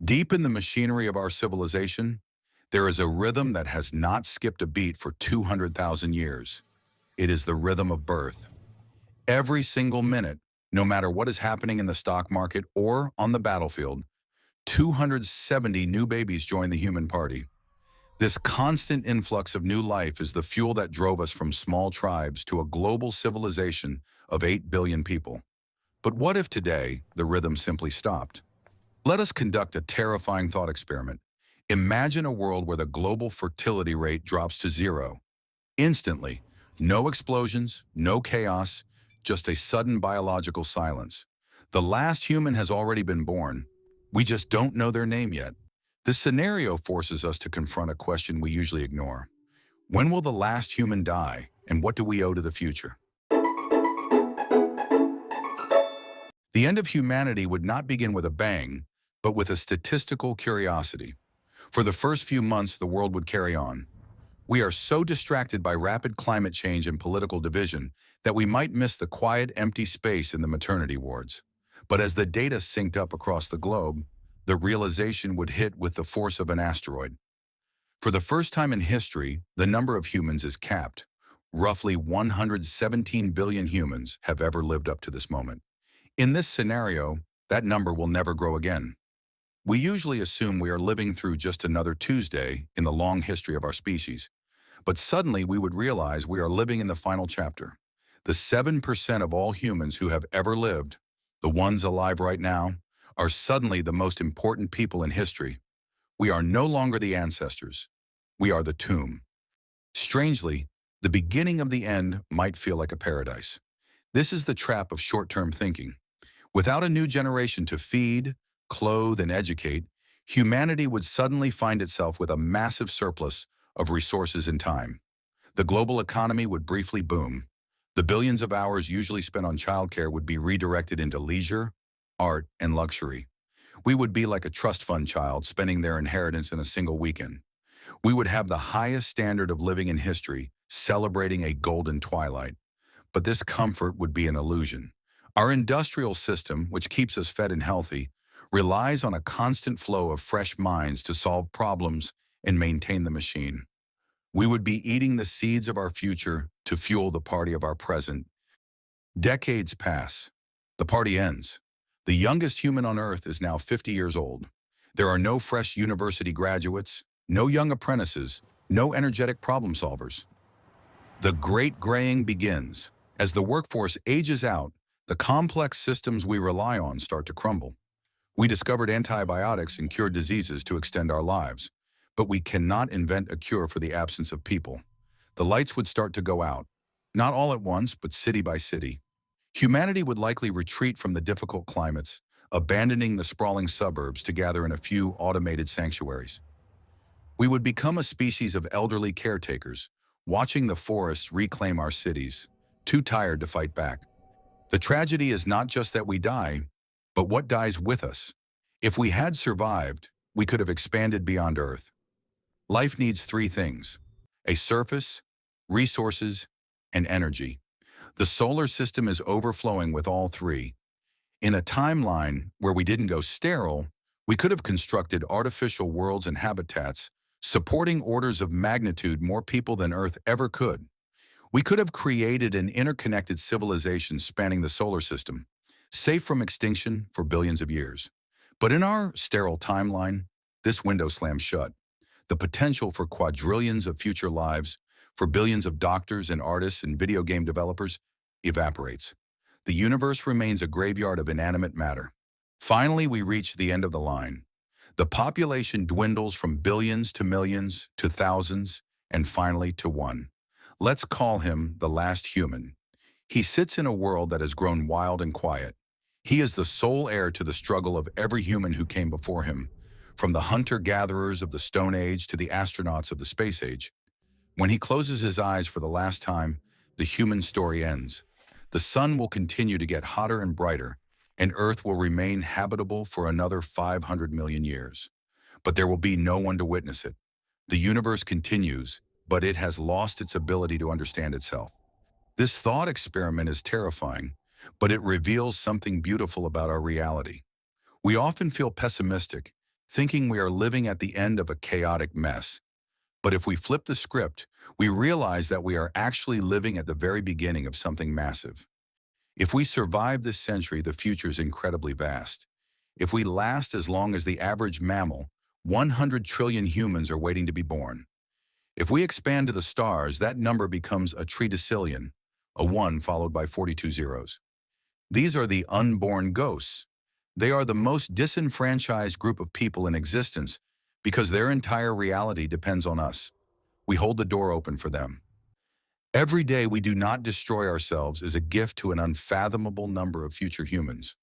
Deep in the machinery of our civilization, there is a rhythm that has not skipped a beat for 200,000 years. It is the rhythm of birth. Every single minute, no matter what is happening in the stock market or on the battlefield, 270 new babies join the human party. This constant influx of new life is the fuel that drove us from small tribes to a global civilization of 8 billion people. But what if today the rhythm simply stopped? Let us conduct a terrifying thought experiment. Imagine a world where the global fertility rate drops to zero. Instantly. No explosions, no chaos, just a sudden biological silence. The last human has already been born. We just don't know their name yet. This scenario forces us to confront a question we usually ignore. When will the last human die, and what do we owe to the future? The end of humanity would not begin with a bang, but with a statistical curiosity. For the first few months, the world would carry on. We are so distracted by rapid climate change and political division that we might miss the quiet, empty space in the maternity wards. But as the data synced up across the globe, the realization would hit with the force of an asteroid. For the first time in history, the number of humans is capped. Roughly 117 billion humans have ever lived up to this moment. In this scenario, that number will never grow again. We usually assume we are living through just another Tuesday in the long history of our species. But suddenly we would realize we are living in the final chapter. The 7% of all humans who have ever lived, the ones alive right now, are suddenly the most important people in history. We are no longer the ancestors. We are the tomb. Strangely, the beginning of the end might feel like a paradise. This is the trap of short-term thinking. Without a new generation to feed, clothe, and educate, humanity would suddenly find itself with a massive surplus of resources and time. The global economy would briefly boom. The billions of hours usually spent on childcare would be redirected into leisure, art, and luxury. We would be like a trust fund child spending their inheritance in a single weekend. We would have the highest standard of living in history, celebrating a golden twilight. But this comfort would be an illusion. Our industrial system, which keeps us fed and healthy, relies on a constant flow of fresh minds to solve problems and maintain the machine. We would be eating the seeds of our future to fuel the party of our present. Decades pass. The party ends. The youngest human on Earth is now 50 years old. There are no fresh university graduates, no young apprentices, no energetic problem solvers. The great graying begins. As the workforce ages out, the complex systems we rely on start to crumble. We discovered antibiotics and cured diseases to extend our lives, but we cannot invent a cure for the absence of people. The lights would start to go out, not all at once, but city by city. Humanity would likely retreat from the difficult climates, abandoning the sprawling suburbs to gather in a few automated sanctuaries. We would become a species of elderly caretakers, watching the forests reclaim our cities, too tired to fight back. The tragedy is not just that we die, but what dies with us. If we had survived, we could have expanded beyond Earth. Life needs three things: a surface, resources, and energy. The solar system is overflowing with all three. In a timeline where we didn't go sterile, we could have constructed artificial worlds and habitats, supporting orders of magnitude more people than Earth ever could. We could have created an interconnected civilization spanning the solar system, safe from extinction for billions of years. But in our sterile timeline, this window slams shut. The potential for quadrillions of future lives, for billions of doctors and artists and video game developers, evaporates. The universe remains a graveyard of inanimate matter. Finally, we reach the end of the line. The population dwindles from billions to millions to thousands, and finally to one. Let's call him the last human. He sits in a world that has grown wild and quiet. He is the sole heir to the struggle of every human who came before him, from the hunter-gatherers of the Stone Age to the astronauts of the Space Age. When he closes his eyes for the last time, the human story ends. The sun will continue to get hotter and brighter, and Earth will remain habitable for another 500 million years. But there will be no one to witness it. The universe continues, but it has lost its ability to understand itself. This thought experiment is terrifying, but it reveals something beautiful about our reality. We often feel pessimistic, thinking we are living at the end of a chaotic mess. But if we flip the script, we realize that we are actually living at the very beginning of something massive. If we survive this century, the future is incredibly vast. If we last as long as the average mammal, 100 trillion humans are waiting to be born. If we expand to the stars, that number becomes a tridecillion, a 1 followed by 42 zeros. These are the unborn ghosts. They are the most disenfranchised group of people in existence because their entire reality depends on us. We hold the door open for them. Every day we do not destroy ourselves is a gift to an unfathomable number of future humans.